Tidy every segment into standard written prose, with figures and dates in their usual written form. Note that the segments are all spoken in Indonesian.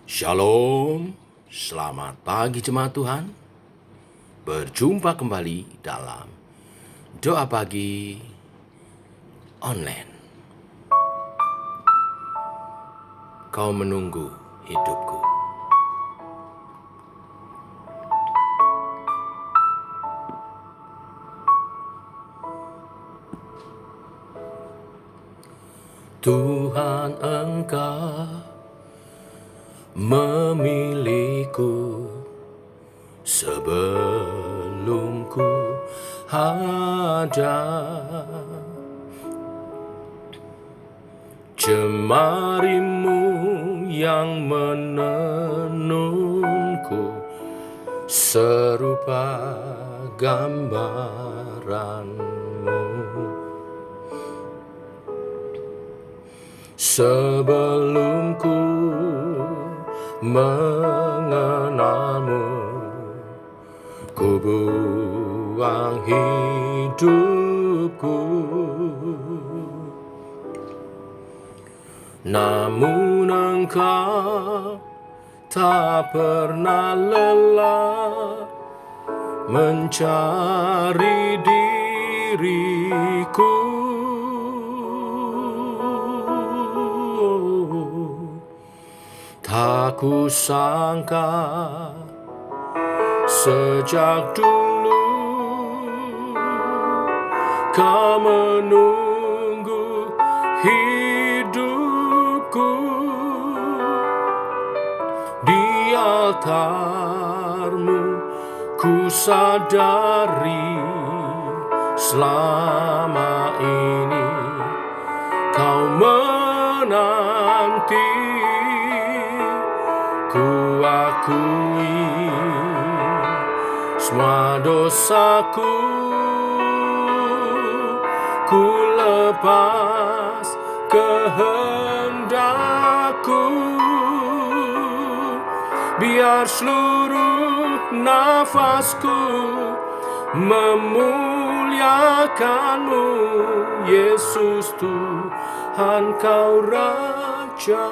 Shalom, selamat pagi jemaat Tuhan. Berjumpa kembali dalam doa pagi online. Kau menunggu hidupku. Tuhan, Engkau memilihku sebelum ku ada. Jemarimu yang menenunku serupa gambaranmu. Sebelum ku mengenalmu, ku buang hidupku. Namun Engkau tak pernah lelah mencari diriku. Tak kusangka sejak dulu Kau menunggu hidupku. Di altarmu ku sadari selama ini Kau menanti. Ku akui semua dosaku, ku lepas kehendakku. Biar seluruh nafasku memuliakanmu, Yesus Tuhan Kau Rajaku.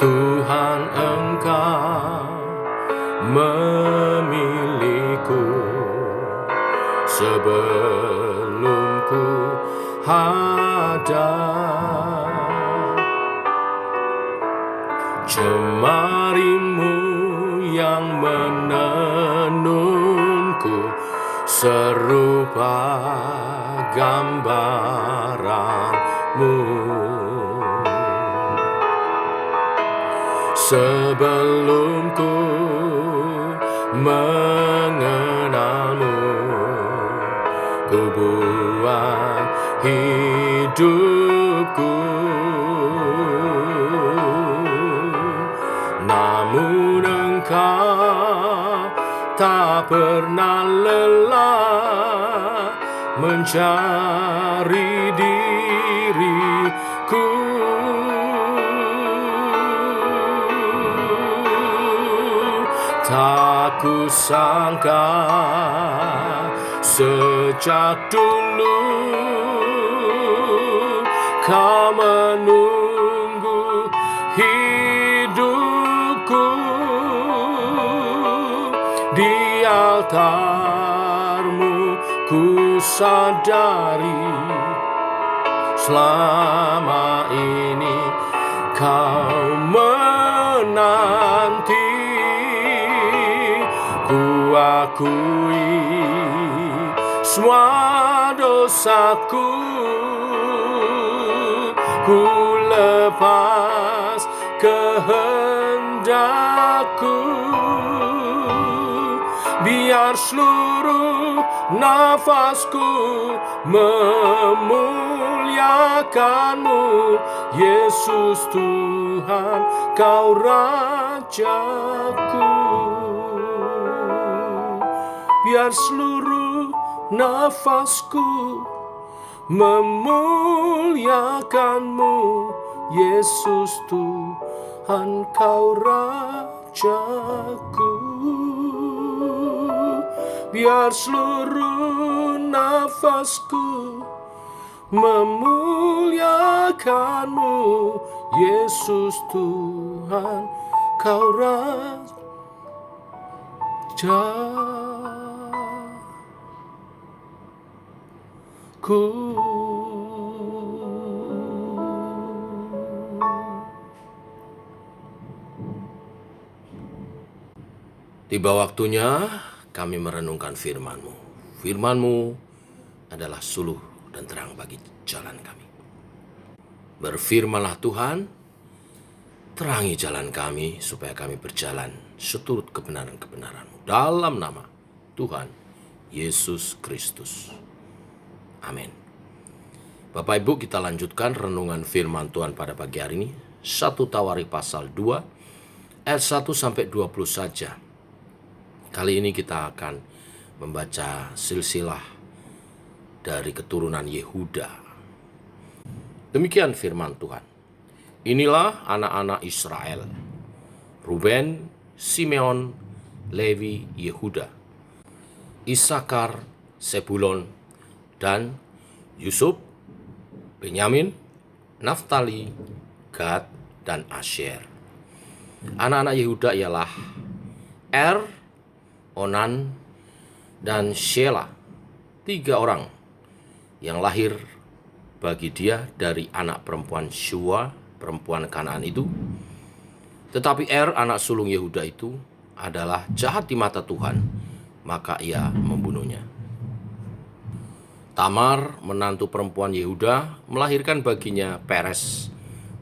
Tuhan, Engkau memilihku sebelum ku ada. Jemarimu yang menenunku serupa gambaranmu. Sebelum ku mengenalmu, ku buang hidupku. Namun Engkau tak pernah lelah mencari diriku. Tak kusangka sejak dulu Kau menunggu hidupku. Di altarmu ku sadari selama ini Kau menanti. Ku akui semua dosaku, ku lepas kehendakku. Biar seluruh nafasku memuliakanmu, Yesus Tuhan Kau Rajaku. Biar seluruh nafasku memuliakanmu, Yesus Tuhan Kau Rajaku. Biar seluruh nafasku nafasku memuliakanmu, Yesus Tuhan, Kau Raja. Tiba waktunya kami merenungkan firman-Mu. Firman-Mu adalah suluh dan terang bagi jalan kami. Berfirmanlah Tuhan, terangi jalan kami supaya kami berjalan seturut kebenaran-kebenaran-Mu. Dalam nama Tuhan Yesus Kristus. Amin. Bapak Ibu, kita lanjutkan renungan firman Tuhan pada pagi hari ini. 1 Tawarik pasal 2 ayat 1 sampai 20 saja. Kali ini kita akan membaca silsilah dari keturunan Yehuda. Demikian firman Tuhan. Inilah anak-anak Israel: Ruben, Simeon, Lewi, Yehuda, Isakar, Sebulon, dan Yusuf, Benyamin, Naftali, Gad, dan Asyer. Anak-anak Yehuda ialah Onan, dan Shelah, 3 orang yang lahir bagi dia dari anak perempuan Shua, perempuan Kanaan itu. Tetapi anak sulung Yehuda itu adalah jahat di mata Tuhan, maka ia membunuhnya. Tamar, menantu perempuan Yehuda, melahirkan baginya Peres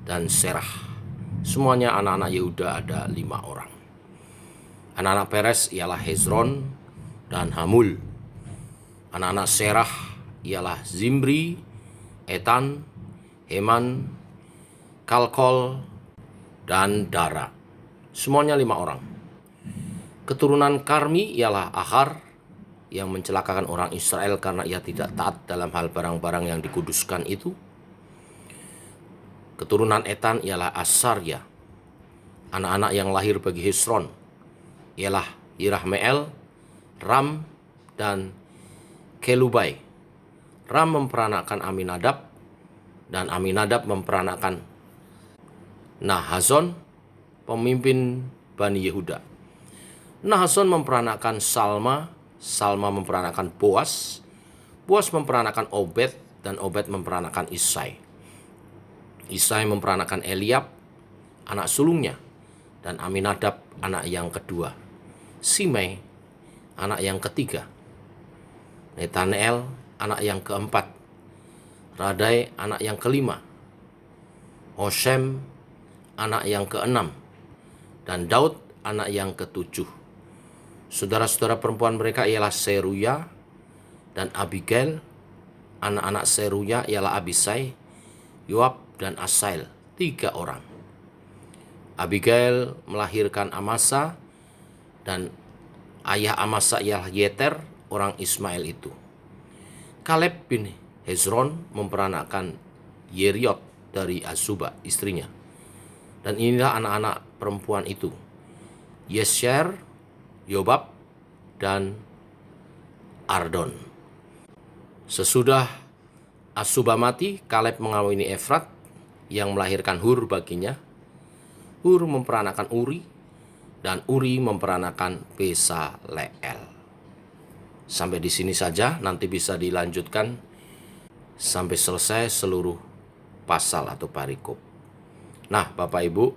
dan Serah. Semuanya anak-anak Yehuda ada 5 orang. Anak-anak Peres ialah Hezron dan Hamul. Anak-anak Serah ialah Zimri, Etan, Heman, Kalkol, dan Dara. Semuanya 5 orang. Keturunan Karmi ialah Ahar, yang mencelakakan orang Israel karena ia tidak taat dalam hal barang-barang yang dikuduskan itu. Keturunan Etan ialah Asarya. Anak-anak yang lahir bagi Hezron ialah Yirahmeel, Ram, dan Kelubai. Ram memperanakan Aminadab, dan Aminadab memperanakan Nahazon, pemimpin Bani Yehuda. Nahazon memperanakan Salma, Salma memperanakan Boas, Boas memperanakan Obed, dan Obed memperanakan Isai. Isai memperanakan Eliab, anak sulungnya, dan Aminadab anak yang kedua. Simei anak yang ketiga. Netanel anak yang keempat. Radai anak yang kelima. Hoshem anak yang keenam. Dan Daud anak yang ketujuh. Saudara-saudara perempuan mereka ialah Seruya dan Abigail. Anak-anak Seruya ialah Abisai, Yoab, dan Asael, 3 orang. Abigail melahirkan Amasa, dan ayah Amasa ialah Yeter, orang Ismail itu. Kaleb bin Hezron memperanakan Yeriot dari Azuba, istrinya. Dan inilah anak-anak perempuan itu: Yesher, Yobab, dan Ardon. Sesudah Azuba mati, Kaleb mengawini Efrat yang melahirkan Hur baginya. Hur memperanakan Uri, dan Uri memperanakan Besaleel. Sampai di sini saja, nanti bisa dilanjutkan sampai selesai seluruh pasal atau parikop. Nah, Bapak Ibu,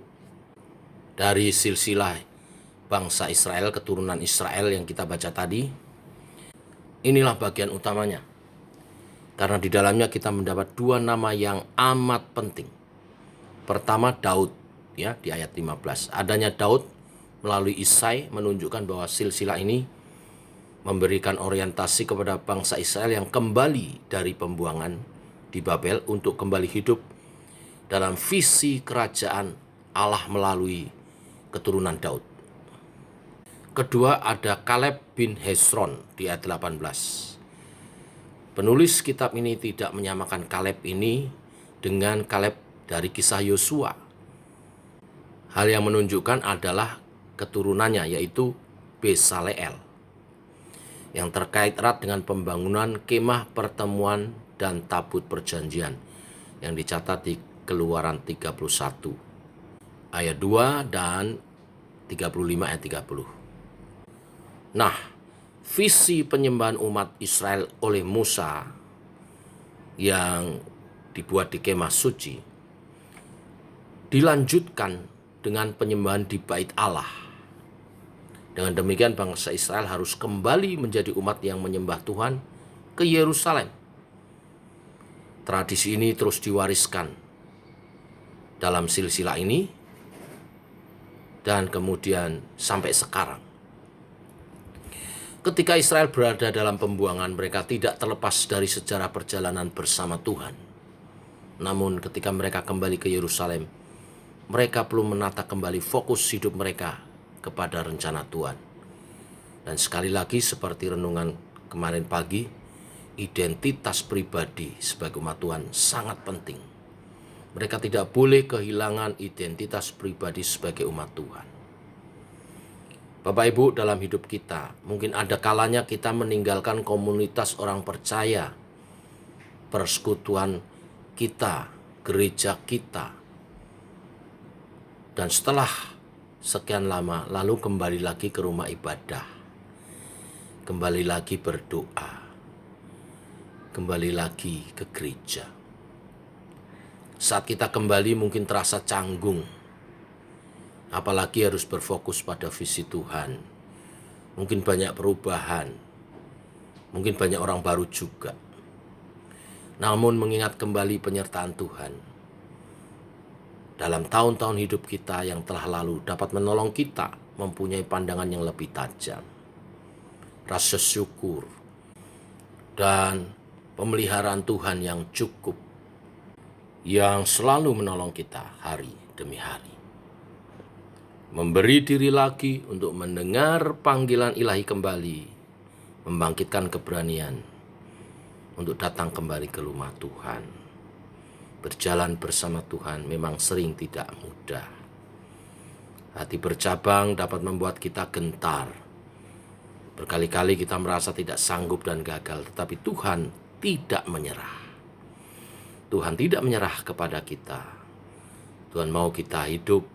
dari silsilah bangsa Israel, keturunan Israel yang kita baca tadi, inilah bagian utamanya. Karena di dalamnya kita mendapat 2 nama yang amat penting. Pertama, Daud, ya, di ayat 15. Adanya Daud melalui Isai menunjukkan bahwa silsilah ini memberikan orientasi kepada bangsa Israel yang kembali dari pembuangan di Babel untuk kembali hidup dalam visi kerajaan Allah melalui keturunan Daud. Kedua, ada Kaleb bin Hezron di ayat 18. Penulis kitab ini tidak menyamakan Kaleb ini dengan Kaleb dari kisah Yosua. Hal yang menunjukkan adalah keturunannya, yaitu Besaleel. yang terkait erat dengan pembangunan kemah pertemuan dan tabut perjanjian yang dicatat di Keluaran 31 ayat 2 dan 35 ayat 30. Nah, visi penyembahan umat Israel oleh Musa yang dibuat di kemah suci dilanjutkan dengan penyembahan di bait Allah. Dengan demikian bangsa Israel harus kembali menjadi umat yang menyembah Tuhan ke Yerusalem. Tradisi ini terus diwariskan dalam silsilah ini dan kemudian sampai sekarang. Ketika Israel berada dalam pembuangan, mereka tidak terlepas dari sejarah perjalanan bersama Tuhan. Namun ketika mereka kembali ke Yerusalem, mereka perlu menata kembali fokus hidup mereka kepada rencana Tuhan. Dan sekali lagi seperti renungan kemarin pagi, identitas pribadi sebagai umat Tuhan sangat penting. Mereka tidak boleh kehilangan identitas pribadi sebagai umat Tuhan. Bapak Ibu, dalam hidup kita, mungkin ada kalanya kita meninggalkan komunitas orang percaya, persekutuan kita, gereja kita. Dan setelah sekian lama, lalu kembali lagi ke rumah ibadah. Kembali lagi berdoa. Kembali lagi ke gereja. Saat kita kembali mungkin terasa canggung. Apalagi harus berfokus pada visi Tuhan. Mungkin banyak perubahan. Mungkin banyak orang baru juga. Namun mengingat kembali penyertaan Tuhan dalam tahun-tahun hidup kita yang telah lalu dapat menolong kita mempunyai pandangan yang lebih tajam, rasa syukur, dan pemeliharaan Tuhan yang cukup, yang selalu menolong kita hari demi hari. Memberi diri lagi untuk mendengar panggilan ilahi kembali, membangkitkan keberanian untuk datang kembali ke rumah Tuhan. Berjalan bersama Tuhan memang sering tidak mudah. Hati bercabang dapat membuat kita gentar. Berkali-kali kita merasa tidak sanggup dan gagal, tetapi Tuhan tidak menyerah. Tuhan tidak menyerah kepada kita. Tuhan mau kita hidup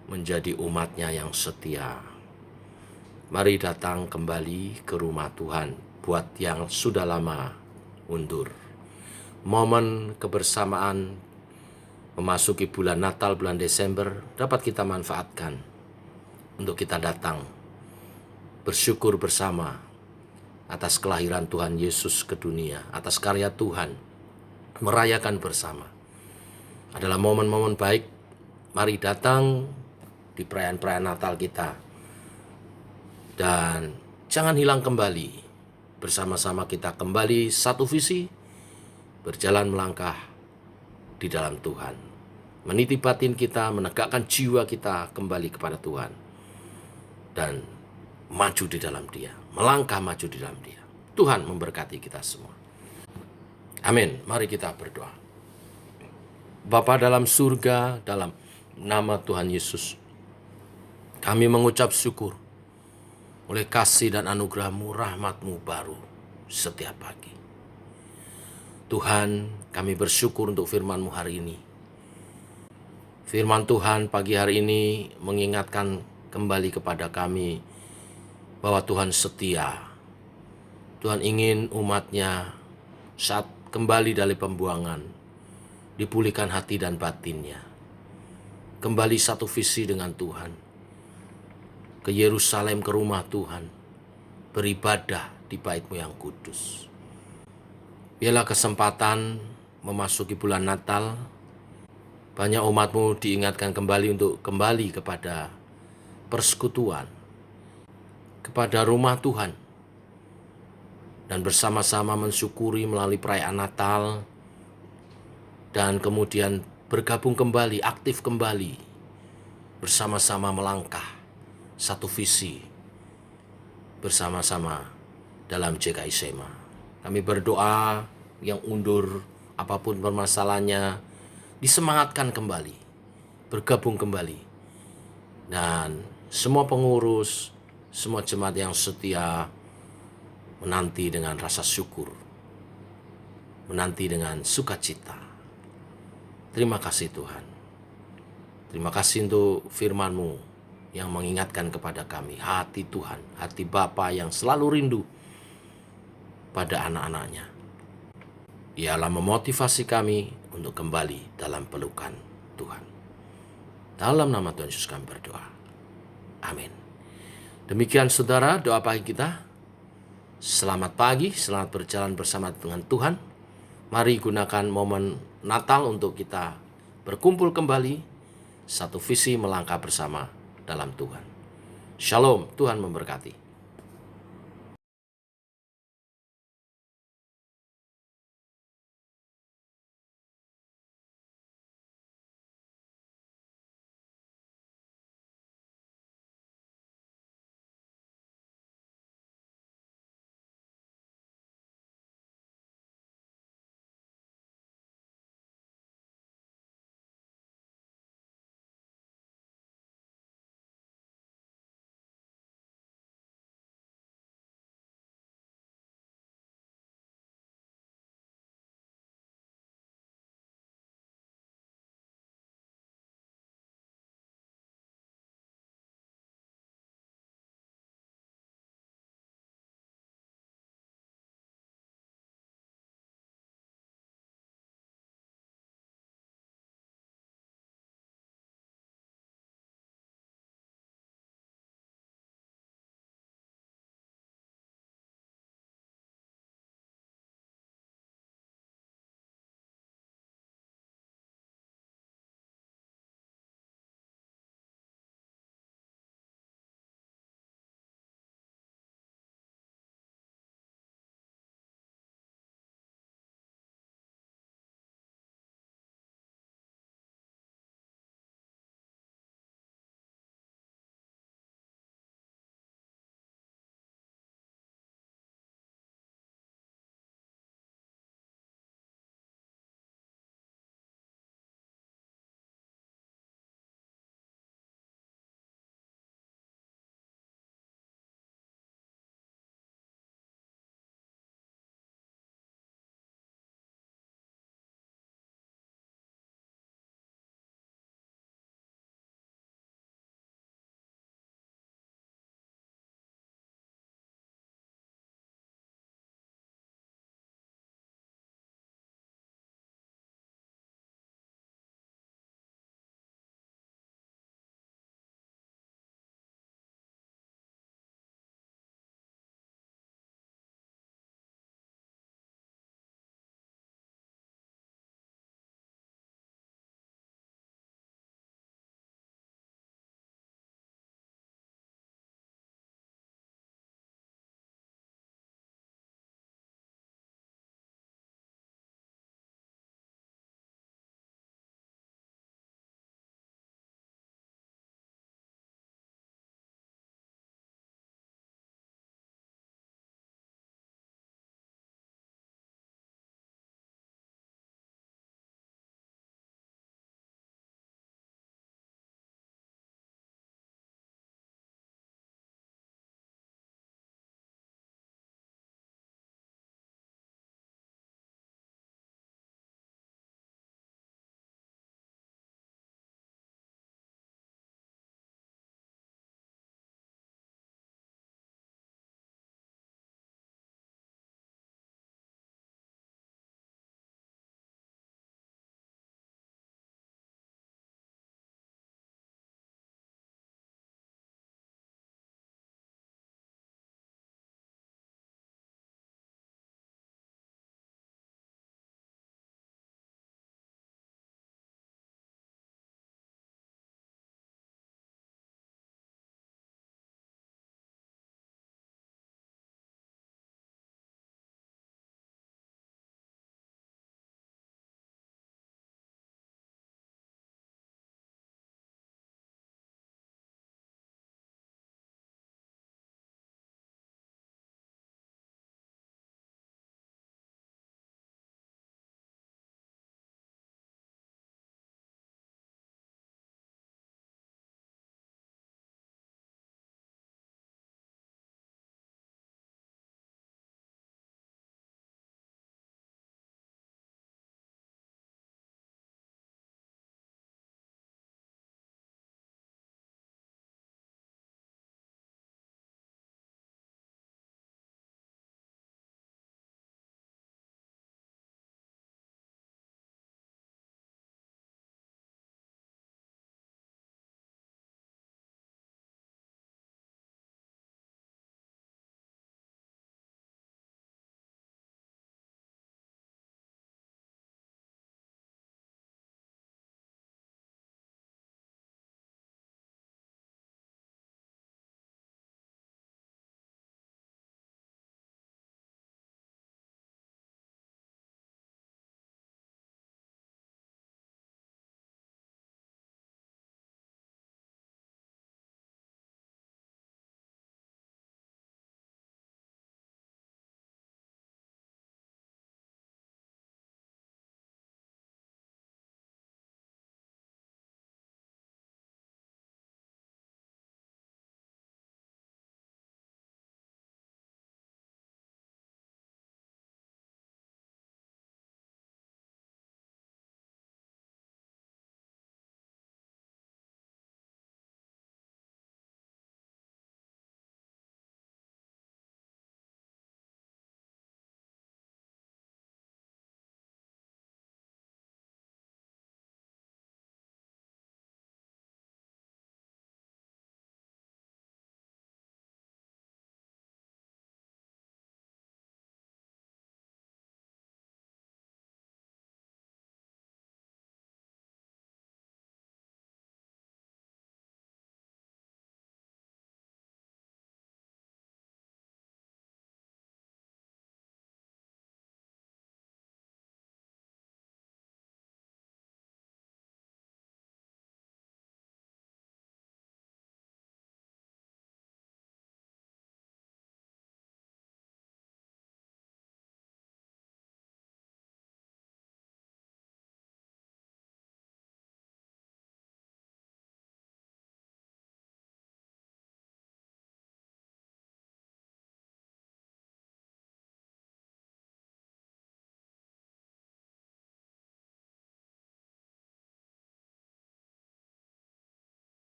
menjadi umatnya yang setia. Mari datang kembali ke rumah Tuhan buat yang sudah lama undur. Momen kebersamaan memasuki bulan Natal, bulan Desember dapat kita manfaatkan untuk kita datang bersyukur bersama atas kelahiran Tuhan Yesus ke dunia, atas karya Tuhan, merayakan bersama. Adalah momen-momen baik, mari datang di perayaan-perayaan Natal kita. Dan jangan hilang kembali, bersama-sama kita kembali satu visi, berjalan melangkah di dalam Tuhan. Meniti batin kita, menegakkan jiwa kita kembali kepada Tuhan. Dan maju di dalam Dia, melangkah maju di dalam Dia. Tuhan memberkati kita semua. Amin. Mari kita berdoa. Bapa dalam surga, dalam nama Tuhan Yesus, kami mengucap syukur oleh kasih dan anugerah-Mu, rahmat-Mu baru setiap pagi. Tuhan, kami bersyukur untuk firman-Mu hari ini. Firman Tuhan pagi hari ini mengingatkan kembali kepada kami bahwa Tuhan setia. Tuhan ingin umat-Nya saat kembali dari pembuangan, dipulihkan hati dan batinnya. Kembali satu visi dengan Tuhan. Ke Yerusalem, ke rumah Tuhan. Beribadah di bait-Mu yang kudus. Biarlah kesempatan memasuki bulan Natal, banyak umat-Mu diingatkan kembali untuk kembali kepada persekutuan, kepada rumah Tuhan, dan bersama-sama mensyukuri melalui perayaan Natal, dan kemudian bergabung kembali, aktif kembali, bersama-sama melangkah satu visi, bersama-sama dalam GKI Sema. Kami berdoa yang undur apapun permasalahannya disemangatkan kembali, bergabung kembali. Dan semua pengurus, semua jemaat yang setia menanti dengan rasa syukur, menanti dengan sukacita. Terima kasih Tuhan. Terima kasih untuk firman-Mu yang mengingatkan kepada kami hati Tuhan, hati Bapa yang selalu rindu pada anak-anaknya. Ialah memotivasi kami untuk kembali dalam pelukan Tuhan. Dalam nama Tuhan Yesus kami berdoa. Amin. Demikian saudara doa pagi kita. Selamat pagi, selamat berjalan bersama dengan Tuhan. Mari gunakan momen Natal untuk kita berkumpul kembali, satu visi melangkah bersama dalam Tuhan. Shalom, Tuhan memberkati.